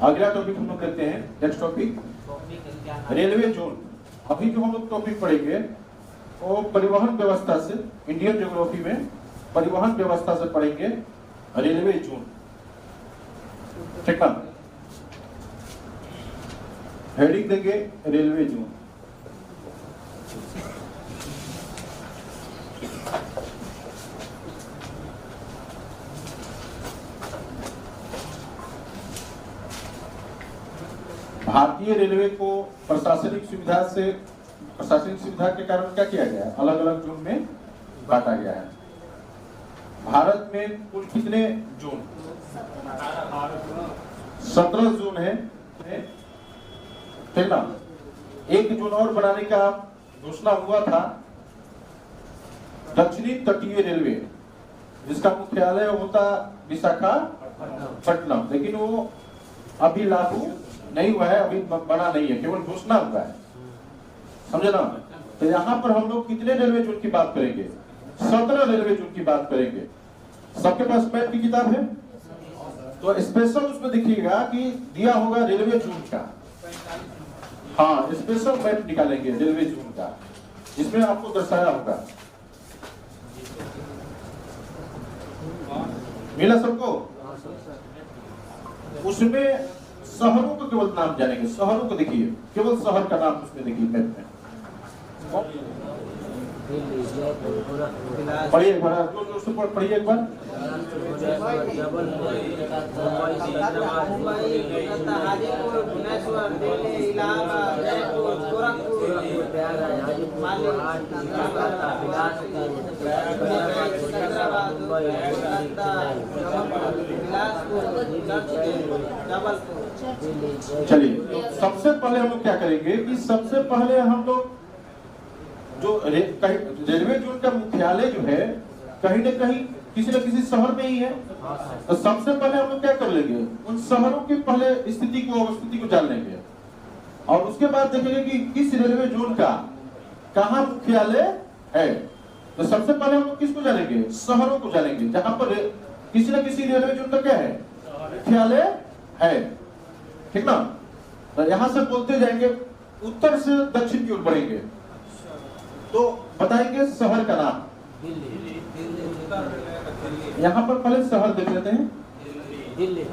अगला टॉपिक हम लोग करते हैं, नेक्स्ट टॉपिक रेलवे जोन। अभी जो हम लोग टॉपिक पढ़ेंगे वो परिवहन व्यवस्था से, इंडियन ज्योग्राफी में परिवहन व्यवस्था से पढ़ेंगे रेलवे जोन। ठीक है, हेडिंग देंगे रेलवे जोन। भारतीय रेलवे को प्रशासनिक सुविधा के कारण क्या किया गया है, अलग अलग जोन में बांटा गया है। भारत में कुल कितने जोन? 17 जोन है। ठीक ना, एक जोन और बनाने का घोषणा हुआ था, दक्षिणी तटीय रेलवे, जिसका मुख्यालय होता विशाखापट्टनम, लेकिन वो अभी लागू नहीं हुआ है, अभी बना नहीं है, केवल घोषणा हुआ है। समझे ना? तो यहाँ पर हम लोग कितने रेलवे जोन की बात करेंगे? 17 रेलवे जोन की बात करेंगे। सबके पास मैप की किताब है, तो स्पेशल उसमें देखिएगा कि दिया होगा रेलवे जोन का। हाँ, स्पेशल मैप निकालेंगे रेलवे जोन का, जिसमें आपको दर्शाया होगा। मिला सबको? उसमें शहरों को केवल नाम जानेंगे, शहरों को देखिए, केवल शहर का नाम उसमें देखिए मैप में। पढ़िए एक बार, पढ़िए एक बार। चलिए, सबसे पहले हम लोग क्या करेंगे कि सबसे पहले हम लोग जो रेलवे जोन का मुख्यालय जो है कहीं न कहीं किसी न किसी शहर में ही है, तो सबसे पहले हम लोग क्या कर लेंगे, उन शहरों की पहले स्थिति को जान लेंगे, और उसके बाद देखेंगे कि किस रेलवे जोन का कहाँ मुख्यालय है। तो सबसे पहले हम लोग किसको जानेंगे? शहरों को जानेंगे, जहां पर किसी न किसी रेलवे जोन का क्या है, मुख्यालय है। ठीक ना? तो यहाँ से बोलते जाएंगे, उत्तर से दक्षिण की ओर बढ़ेंगे, तो बताएंगे शहर का नाम। यहाँ पर पहले शहर देख लेते हैं। दिल्ली।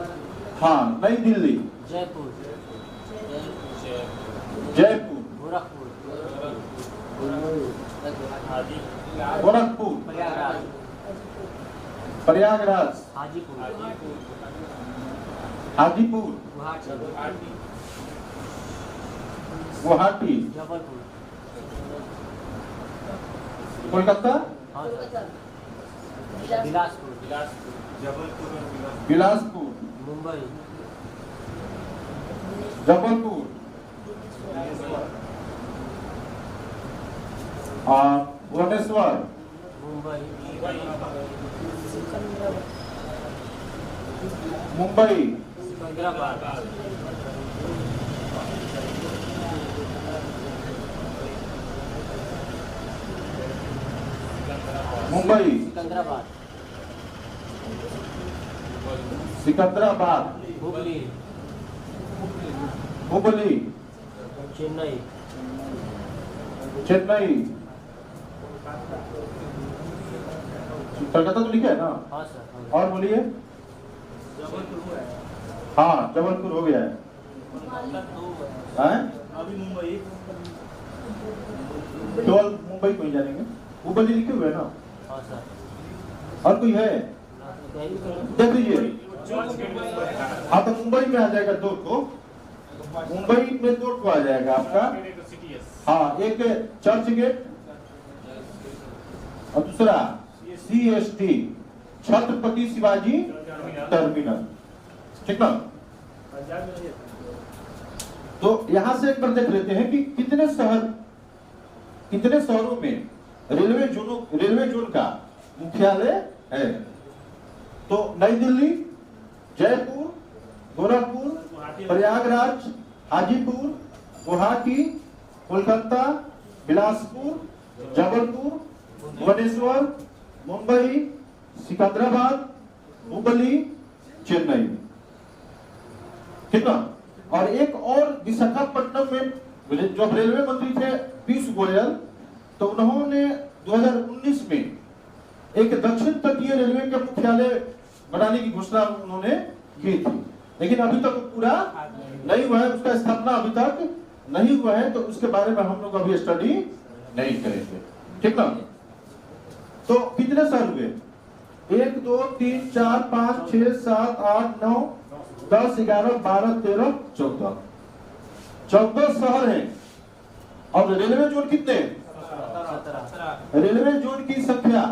हाँ, नई दिल्ली, जयपुर, गोरखपुर, गोरखपुर, प्रयागराज, हाजीपुर, गुवाहाटी, कोलकाता, बिलासपुर, मुंबई, जबलपुर, भुवनेश्वर, मुंबई, सिकंदराबाद, मुंबई, सिकंदराबाद, हुबली, हुबली, चेन्नई, कलकत्ता तो लिखा है ना? हाँ सर। और बोलिए। हाँ, जबलपुर हो गया है। अभी मुंबई, केवल मुंबई को ही जानेंगे। हुबली लिखे हुए है ना? हाँ सर। और कोई है? देख लीजिए। हाँ, तो मुंबई में आ जाएगा 2 को, मुंबई में 2 को आ जाएगा आपका। हाँ, एक चर्च गेट और दूसरा CST, छत्रपति शिवाजी टर्मिनल। ठीक ना? तो यहां से एक बार देख लेते हैं कि कितने शहरों में रेलवे जोन का मुख्यालय है। तो नई दिल्ली, जयपुर, गोरखपुर, प्रयागराज, हाजीपुर, गुवाहाटी, कोलकाता, बिलासपुर, जबलपुर, भुवनेश्वर, मुंबई, सिकंदराबाद, हुबली, चेन्नई। ठीक ना। और एक और विशाखापट्टनम में जब रेलवे मंत्री थे पीयूष गोयल, तो उन्होंने 2019 में एक दक्षिण तटीय रेलवे का मुख्यालय बनाने की घोषणा उन्होंने की थी, लेकिन अभी तक पूरा नहीं हुआ है, उसका स्थापना अभी तक नहीं हुआ है, तो उसके बारे में हम लोग अभी स्टडी नहीं करेंगे, ठीक ना। तो कितने शहर हुए? 1 2 3 4 5 6 7 8 9 10 11 12 13 14 शहर हैं। और रेलवे जोन कितने? 17। रेलवे जोन की संख्या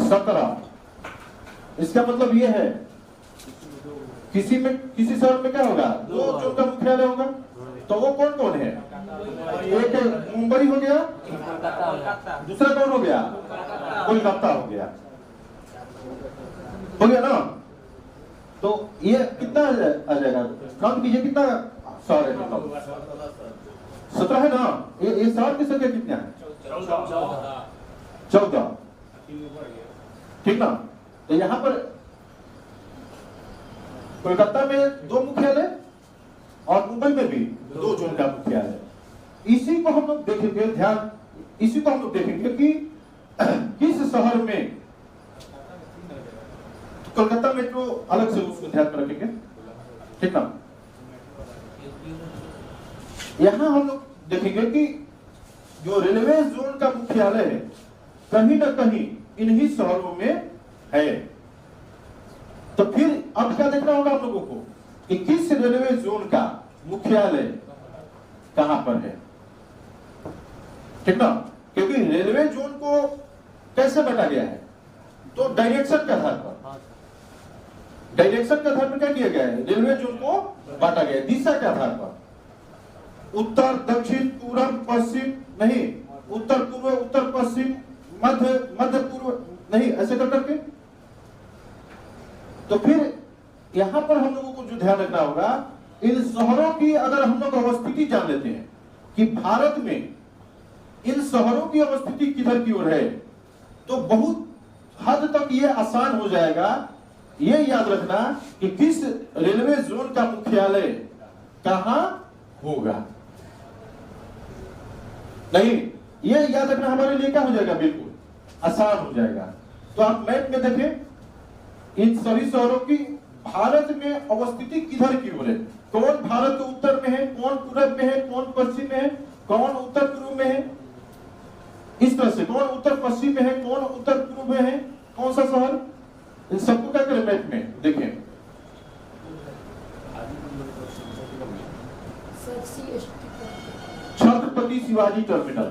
17। इसका मतलब यह है किसी शहर में क्या होगा? 2 जोन का मुख्यालय होगा। तो वो कौन कौन है? एक मुंबई हो गया, दूसरा कौन हो गया? कोलकाता हो गया, ना। तो ये कितना आ जाएगा? काउंट कीजिए कितना शहर है? 17 है ना। ये शहर की संख्या कितना है? 14, ठीक ना। तो यहाँ पर कोलकाता में 2 मुख्यालय और मुंबई में भी 2 जोन का मुख्यालय। इसी को हम लोग देखेंगे, इसी को हम लोग देखेंगे कि किस शहर में कोलकाता मेट्रो अलग से उसको ध्यान में रखेंगे, ठीक ना। यहां हम लोग देखेंगे कि जो रेलवे जोन का मुख्यालय है कहीं ना कहीं इन्हीं शहरों में है। तो फिर अब क्या देखना होगा हम लोगों को कि किस रेलवे जोन का मुख्यालय कहां पर है, ठीक ना। क्योंकि रेलवे जोन को कैसे बांटा गया है? तो डायरेक्शन के आधार पर, क्या किया गया है? रेलवे जोन को बांटा गया है दिशा के आधार पर। उत्तर दक्षिण पूर्व पश्चिम नहीं, उत्तर पूर्व उत्तर पश्चिम मध्य पूर्व नहीं, ऐसे करके। तो फिर यहां पर हम लोगों को जो ध्यान रखना होगा, इन शहरों की अगर हम लोग अवस्थिति जान लेते हैं कि भारत में इन शहरों की अवस्थिति किधर की ओर है, तो बहुत हद तक ये आसान हो जाएगा ये याद रखना कि किस रेलवे जोन का मुख्यालय कहां होगा। नहीं, ये याद रखना हमारे लिए क्या हो जाएगा? बिल्कुल आसान हो जाएगा। तो आप मैप में देखें इन सभी शहरों की भारत में अवस्थिति किधर की ओर है। कौन भारत के उत्तर में है, कौन पूर्व में है, कौन पश्चिम में है, कौन उत्तर पूर्व में है, इस तरह से कौन उत्तर पश्चिम में है, कौन उत्तर पूर्व में है, कौन सा शहर, इन सबको क्या करें मैप में देखें। छत्रपति शिवाजी टर्मिनल,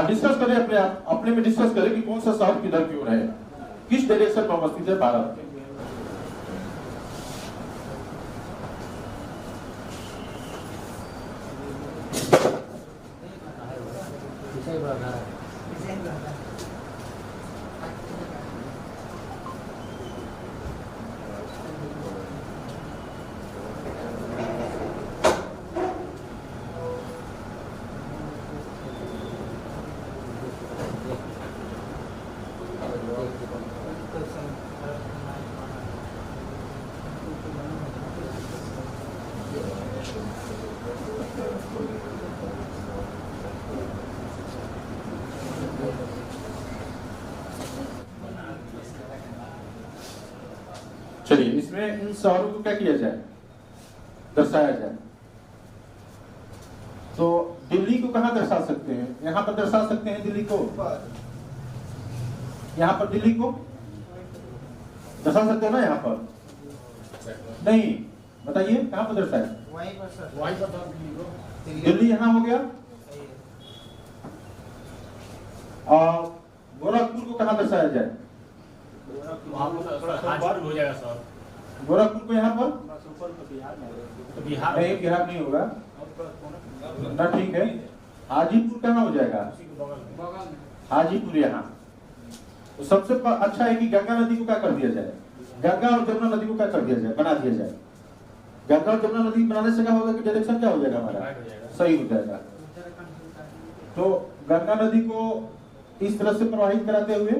डिस्कस करें अपने में डिस्कस करें कि कौन सा शहर किधर की ओर है, किस डायरेक्शन में अवस्थित है भारत के। चलिए इसमें इन शहरों को क्या किया जाए, दर्शाया जाए। तो दिल्ली को कहां दर्शा सकते हैं? यहां पर दर्शा सकते हैं दिल्ली को, यहां पर दिल्ली को दर्शा सकते हैं ना, यहां पर नहीं, बताइए कहां पर दर्शाए? दिल्ली यहां हो गया। और गोरखपुर को कहां दर्शाया जाए? गोरखपुर को यहाँ पर बिहार नहीं, बिहार नहीं होगा ना, ठीक है। हाजीपुर कहाँ हो जाएगा? हाजीपुर यहाँ, तो सबसे अच्छा है कि गंगा नदी को क्या कर दिया जाए, गंगा और जमुना नदी को क्या कर दिया जाए, बना दिया जाए। गंगा और जमुना नदी बनाने से क्या होगा कि डायरेक्शन क्या हो जाएगा हमारा, सही हो जाएगा। तो गंगा नदी को इस तरह से प्रवाहित कराते हुए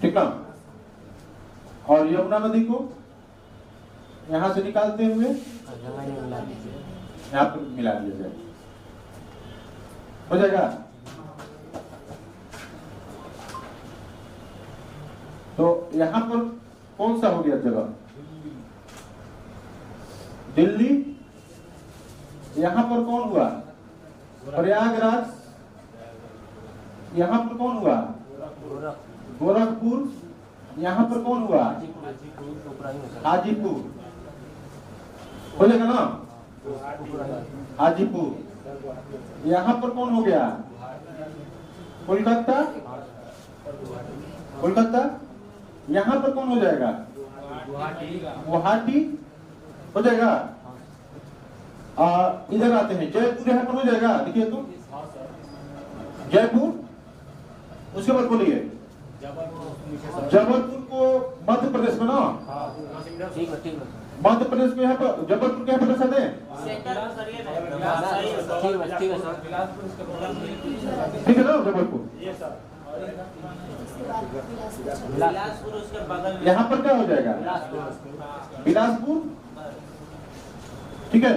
ठीक है, और यमुना नदी को यहां से निकालते हुए यहाँ पर मिला दिया जाए, हो जाएगा। तो यहां पर कौन सा हो गया जगह, दिल्ली। यहां पर कौन हुआ, प्रयागराज। यहां पर कौन हुआ, गोरखपुर। यहाँ पर कौन हुआ, हाजीपुर। हो जाएगा ना, हाजीपुर। यहाँ पर कौन हो गया, कोलकाता। कोलकाता। यहाँ पर कौन हो जाएगा, गुवाहाटी। हो जाएगा। इधर आते हैं, जयपुर यहाँ पर हो जाएगा। देखिए तो जयपुर, उसके बाद बोलिए जबलपुर को मध्य प्रदेश में ना, ठीक है मध्य प्रदेश में यहाँ पर जबलपुर के यहाँ पर दे, ठीक है ना जबलपुर। यहाँ पर क्या हो जाएगा, बिलासपुर। ठीक है,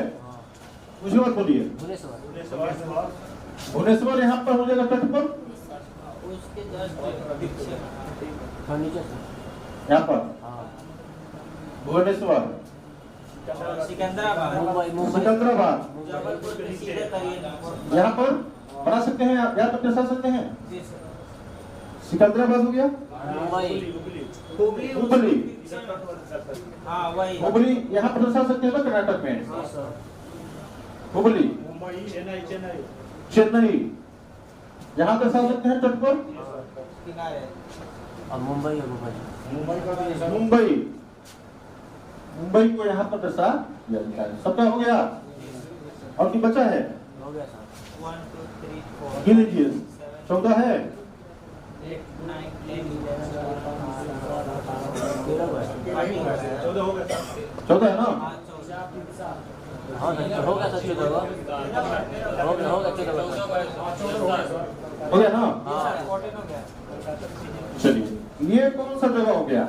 उसके बाद बोलिए भुवनेश्वर। यहाँ पर हो जाएगा तट पर, यहाँ पर भुवनेश्वर। सिकंदराबाद यहाँ पर बना सकते हैं, यहाँ पर दर्शा सकते हैं। सिकंदराबाद हो गया, हुबली। हुबली यहाँ पर दर्शा सकते हैं ना, कर्नाटक में हुबली। चेन्नई यहाँ दर्शा सकते हैं तट पर। मुंबई मुंबई, मुंबई को यहाँ पर दर्शा दिया। सबका हो गया, और भी बचा है, गिन लीजिए। 14 है, 14 है ना। हो गया ना। चलिए, ये कौन सा जगह हो गया,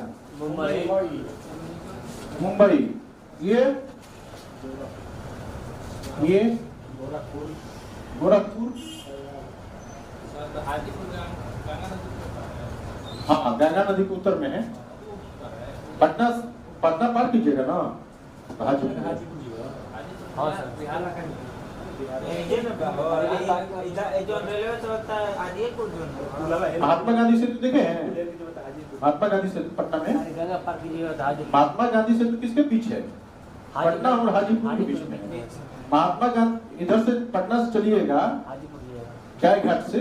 मुंबई। ये गोरखपुर। हाँ, गंगा नदी के उत्तर में है। पटना पार कीजिएगा ना, हाजीपुर। महात्मा गांधी सेतु देखे हैं, महात्मा गांधी सेतु पटना में। महात्मा गांधी सेतु किसके बीच है, पटना और हाजीपुर के बीच में है। महात्मा गांधी इधर से पटना से चलिएगा चाय घाट से,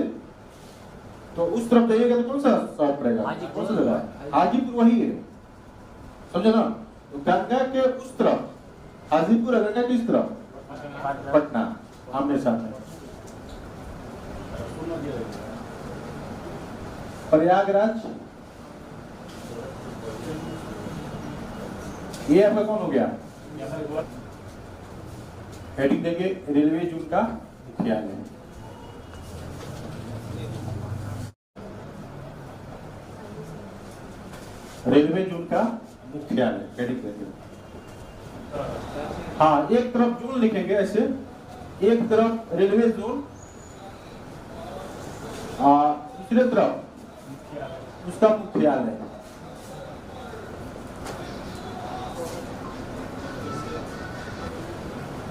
तो उस तरफ जाइएगा तो कौन सा शहर पड़ेगा, कौन सा जगह, हाजीपुर वही है, समझे ना। तो गंगा के उस तरफ हाजीपुर, गंगा के इस तरफ पटना, आमने सामने। प्रयागराज, ये आपका कौन हो गया, हेडिंग देंगे रेलवे जोन का मुख्यालय। रेलवे जोन का मुख्यालय हेडिंग देंगे। हाँ, एक तरफ जोन लिखेंगे ऐसे, एक तरफ रेलवे जोन, दूसरे तरफ उसका मुख्यालय।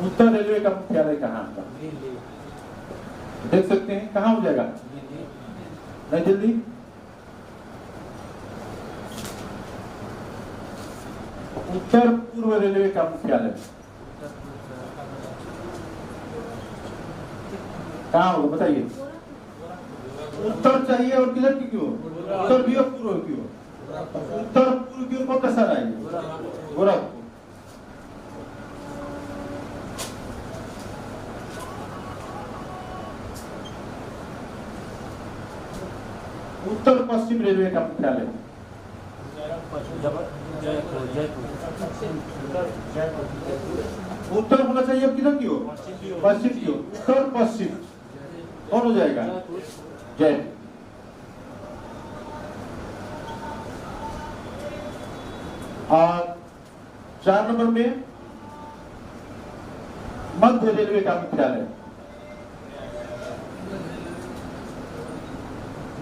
उत्तर रेलवे का मुख्यालय कहाँ का देख सकते हैं, कहाँ हो जाएगा, नई दिल्ली। उत्तर पूर्व रेलवे का मुख्यालय कहाँ होगा बताइए। उत्तर चाहिए और किधर की क्यों, उत्तर भी और पूर्व क्यों, उत्तर पूर्व की ओर कौन सा शहर आएगा, गोरखपुर। उत्तर पश्चिम रेलवे का मुख्यालय। उत्तर होना चाहिए किधर की ओर? पश्चिम की ओर। उत्तर पश्चिम कौन हो जाएगा? जयपुर। 4 नंबर में मध्य रेलवे का मुख्यालय।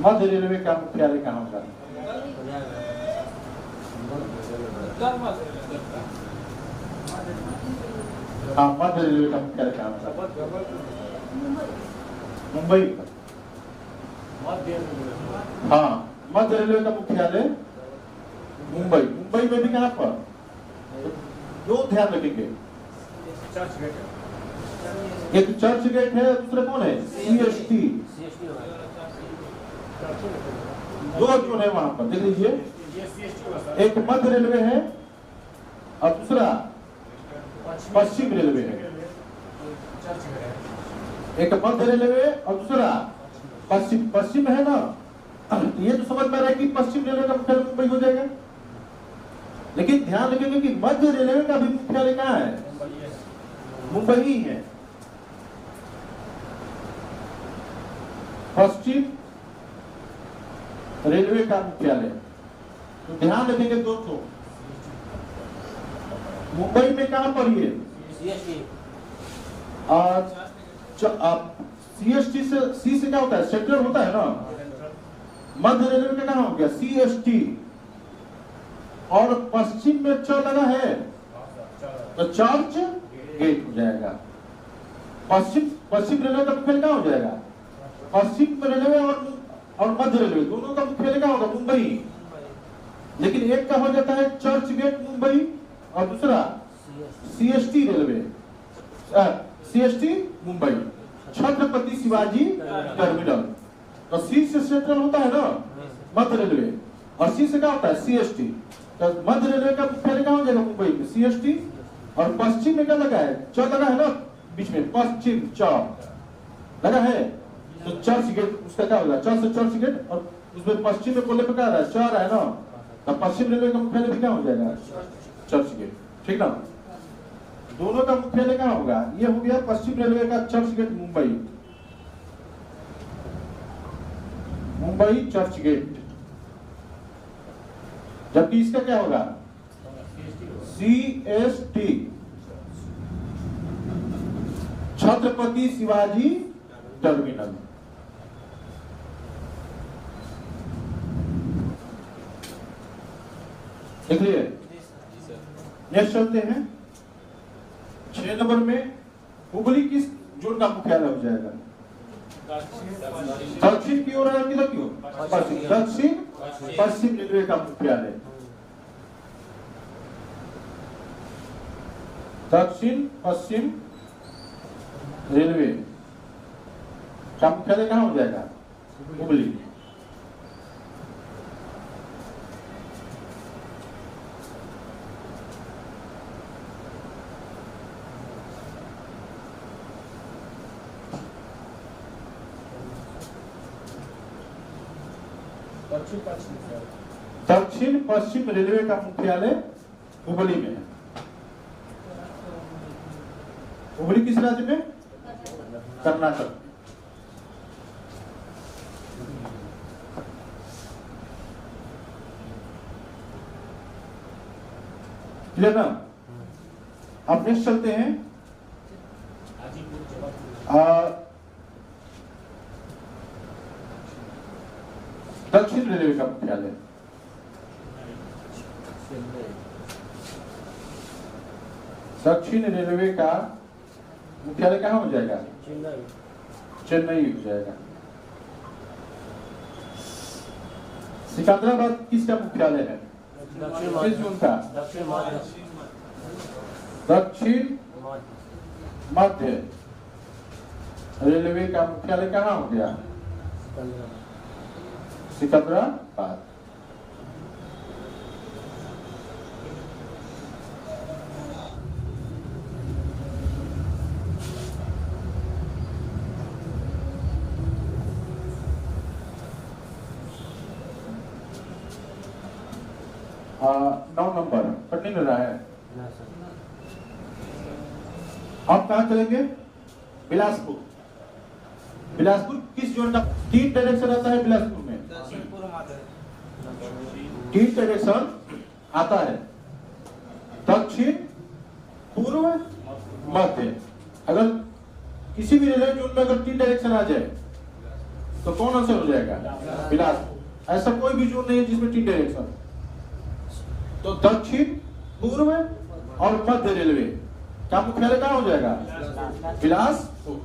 मध्य रेलवे का मुख्यालय कहाँ होगा? हाँ, मध्य रेलवे का मुख्यालय कहाँ होगा? मुंबई। हाँ, मध्य रेलवे का मुख्यालय मुंबई। मुंबई में भी कहाँ पर? दो ध्यान रखेंगे, एक चर्च गेट है, दूसरा कौन है? CST। दो जोन है वहां पर, देख लीजिए। एक मध्य रेलवे है और दूसरा पश्चिम रेलवे है। एक मध्य रेलवे और दूसरा पश्चिम। पश्चिम है ना, ये तो समझ में आ रहा है कि पश्चिम रेलवे का मुख्यालय मुंबई हो जाएगा। लेकिन ध्यान रखेंगे कि मध्य रेलवे का भी मुख्यालय कहाँ है? मुंबई ही है। पश्चिम रेलवे का मुख्यालय, तो ध्यान रखेंगे दोस्तों, मुंबई में कहां पर ये? CST से, सी से क्या होता है? सेंट्रल होता है ना। मध्य रेलवे का कहां हो गया? CST। और पश्चिम में च लगा है तो चर्च गेट हो जाएगा। पश्चिम रेलवे का मुख्यालय कहां हो जाएगा? पश्चिम रेलवे और मध्य रेलवे दोनों का मुख्यालय कहां होगा? मुंबई। लेकिन एक का हो जाता है चर्च गेट मुंबई और दूसरा CST railway, CST Mumbai, Chhatrapati Shivaji terminal. तो सी से सेंट्रल होता है ना मध्य रेलवे, और सी से क्या होता है? CST। तो मध्य रेलवे का मुख्यालय कहां हो जाएगा? मुंबई में, CST। और पश्चिम में क्या लगा है? च लगा है ना बीच में, पश्चिम च लगा है, तो चर्च गेट उसका क्या होगा? चर्च से चर्च गेट, और उसमें पश्चिम में बोले पे क्या आ रहा है? च रहा है ना, तो पश्चिम रेलवे का मुख्यालय भी क्या हो जाएगा? चर्च गेट। ठीक ना? दोनों का मुख्यालय कहां होगा? ये हो गया पश्चिम रेलवे का चर्च गेट मुंबई, मुंबई चर्च गेट। जबकि इसका क्या होगा? CST, Chhatrapati Shivaji terminal. देख लिए? नेक्स्ट चलते हैं 6 नंबर में। हुबली किस जोन का मुख्यालय हो जाएगा? दक्षिण की ओर है, किधर की ओर? पश्चिम। दक्षिण पश्चिम रेलवे का मुख्यालय। दक्षिण पश्चिम रेलवे का मुख्यालय कहां हो जाएगा? हुबली। दक्षिण पश्चिम रेलवे का मुख्यालय हुबली में है। हुबली किस राज्य में? कर्नाटक। क्लियर ना? अब नेक्स्ट चलते हैं दक्षिण रेलवे का मुख्यालय। दक्षिण रेलवे का मुख्यालय कहां हो जाएगा? चेन्नई हो जाएगा। सिकंदराबाद किसका मुख्यालय है? किस जोन का? दक्षिण मध्य रेलवे का मुख्यालय कहां हो गया? सिकंदराबाद। 9 नंबर कट नहीं रहा है। ना सर। अब कहाँ चलेंगे? बिलासपुर। बिलासपुर किस जोन का? 3 डायरेक्शन रहता है बिलासपुर में। दक्षिण पूर्व मध्य। 3 डायरेक्शन आता है, दक्षिण पूर्व मध्य। अगर किसी भी रेलवे जोन में अगर 3 डायरेक्शन आ जाए तो कौन आंसर हो जाएगा? बिलासपुर। ऐसा कोई भी जोन नहीं है जिसमें 3 डायरेक्शन। तो दक्षिण पूर्व और मध्य रेलवे का मुख्यालय कहाँ हो जाएगा? बिलासपुर।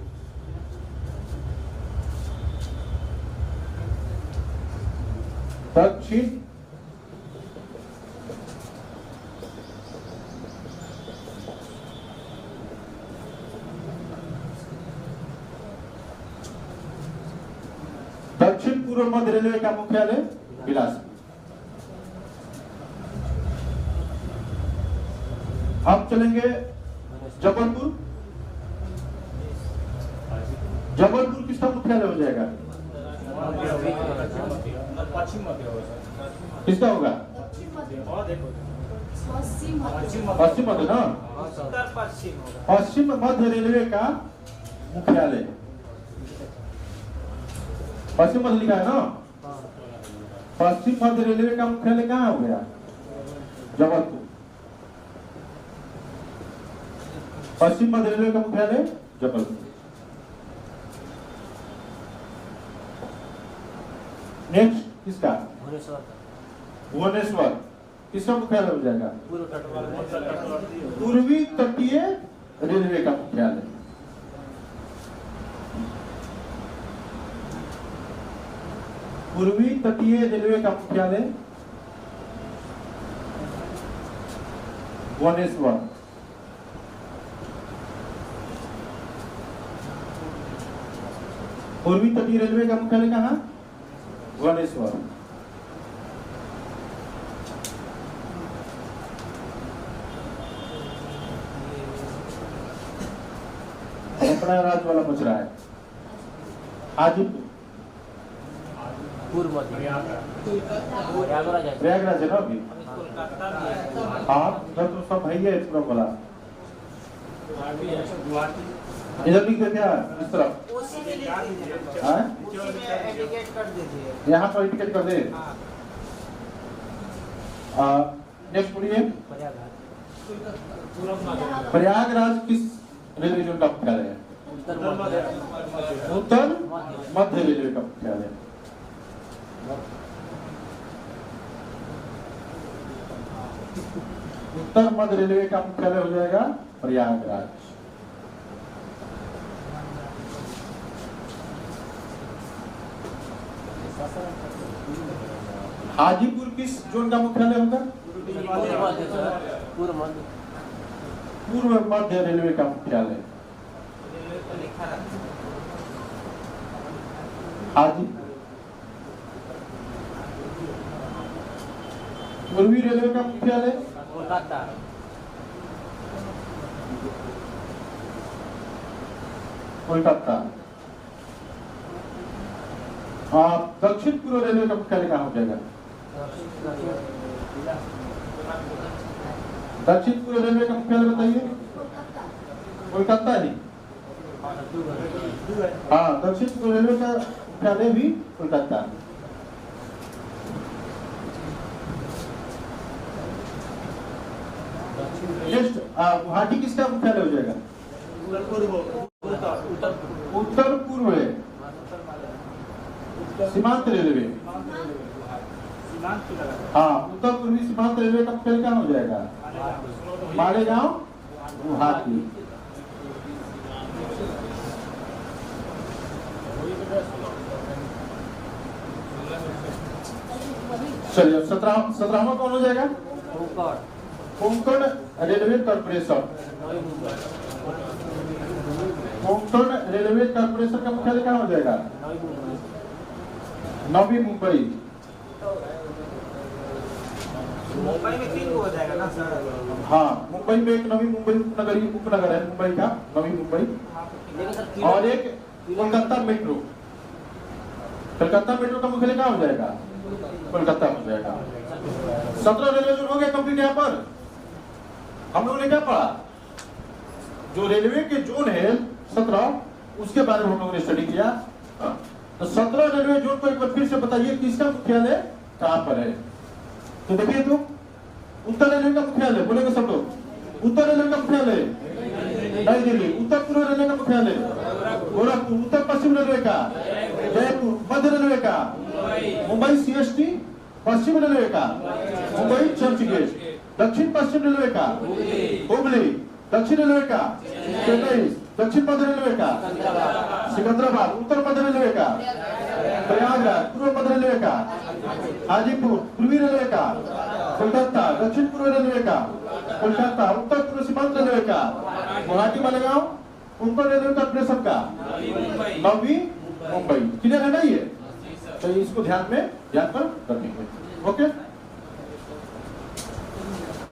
दक्षिण दक्षिण पूर्व मध्य रेलवे का मुख्यालय बिलासपुर। अब चलेंगे जबलपुर। जबलपुर किसका मुख्यालय हो जाएगा? पश्चिम मध्य होगा सर। किसका होगा? पश्चिम मध्य ना? उत्तर पश्चिम होगा। पश्चिम मध्य रेलवे का मुख्यालय पश्चिम मध्य लिखा है ना? पश्चिम मध्य रेलवे का मुख्यालय कहाँ हो गया? जबलपुर। पश्चिम मध्य रेलवे का मुख्यालय जबलपुर। नेक्स्ट किसका? भुवनेश्वर। भुवनेश्वर किसका मुख्यालय हो जाएगा? पूर्व तटवर्ती। पूर्वी तटीय रेलवे का मुख्यालय। पूर्वी तटीय रेलवे का मुख्यालय भुवनेश्वर। पूर्वी तटीय रेलवे का मुख्यालय कहाँ? भुवनेश्वर। अपना राज्य वाला बच रहा है हाजीपुर। पूर्व मध्य। प्रयागराज है। प्रयागराज है ना अभी? कोलकाता भी है। हाँ इधर तो सब है ही है पूरा वाला। इधर लिख देते हैं इस तरफ। उसी में लिख दीजिए। हाँ? उसी में इंडिकेट कर दीजिए। यहाँ पर इंडिकेट कर दे। हाँ। नेक्स्ट बोलिए। प्रयागराज। पूर्व मध्य। प्रयागराज किस रेलवे जोन का मुख्यालय है? उत्तर मध्य। उत्तर मध्य रेलवे का मुख्यालय। उत्तर मध्य रेलवे का मुख्यालय हो जाएगा प्रयागराज। हाजीपुर किस जोन का मुख्यालय होगा? पूर्व मध्य। पूर्व मध्य रेलवे का मुख्यालय लिखा रहता है। हाजीपुर। पूर्वी रेलवे का मुख्यालय कोलकाता। कोलकाता। दक्षिण पूर्व रेलवे का मुख्यालय कहाँ हो जाएगा? दक्षिण पूर्व रेलवे का मुख्यालय बताइए। कोलकाता ही। हाँ दक्षिण पूर्व रेलवे का मुख्यालय भी कोलकाता। नेक्स्ट गुवाहाटी किसका मुख्यालय हो जाएगा? उत्तर पूर्व है सीमांत रेलवे। हाँ उत्तर पूर्वी सीमांत रेलवे का मुख्यालय कहाँ हो जाएगा? मालेगांव गुवाहाटी। चलिए 17वां कौन हो जाएगा? Konkan railway corporation. Konkan railway corporation का मुख्यालय कहाँ हो जाएगा? नवी मुंबई। मुंबई में 3 हो जाएगा ना सर? हाँ मुंबई में एक नवी मुंबई उपनगर है मुंबई का, नवी मुंबई। और एक कोलकाता मेट्रो। कलकत्ता मेट्रो का मुख्यालय कहाँ हो जाएगा? कोलकाता हो जाएगा। 17 रेलवे जोन हो गया कंप्लीट यहाँ पर। हम लोगों ने क्या पढ़ा, जो रेलवे के जोन है 17, उसके बारे में हम लोगों ने स्टडी किया। तो 17 रेलवे जोन को एक बार फिर से बताइए किसका मुख्यालय कहां पर है। तो देखिए तो उत्तर रेलवे का मुख्यालय बोलेंगे सब लोग। उत्तर रेलवे का मुख्यालय नई दिल्ली। उत्तर पूर्व रेलवे का मुख्यालय गोरखपुर। उत्तर पश्चिम रेलवे का जयपुर। मध्य रेलवे का मुंबई CST। पश्चिम रेलवे का मुंबई चर्चगेट। दक्षिण पश्चिम रेलवे का हुबली। दक्षिण रेलवे का चेन्नई। दक्षिण मध्य रेलवे का सिकंदराबाद। उत्तर मध्य रेलवे का प्रयागराज। पूर्व मध्य रेलवे का हाजीपुर। पूर्वी रेलवे का कोलकाता। दक्षिण पूर्व रेलवे का कोलकाता। उत्तर पूर्व सीमांत रेलवे का गुवाहाटी मालेगांव। उत्तर रेलवे कॉर्पोरेशन का नवी मुंबई। क्लियर है ना ये? तो इसको ध्यान पर रखेंगे। ओके।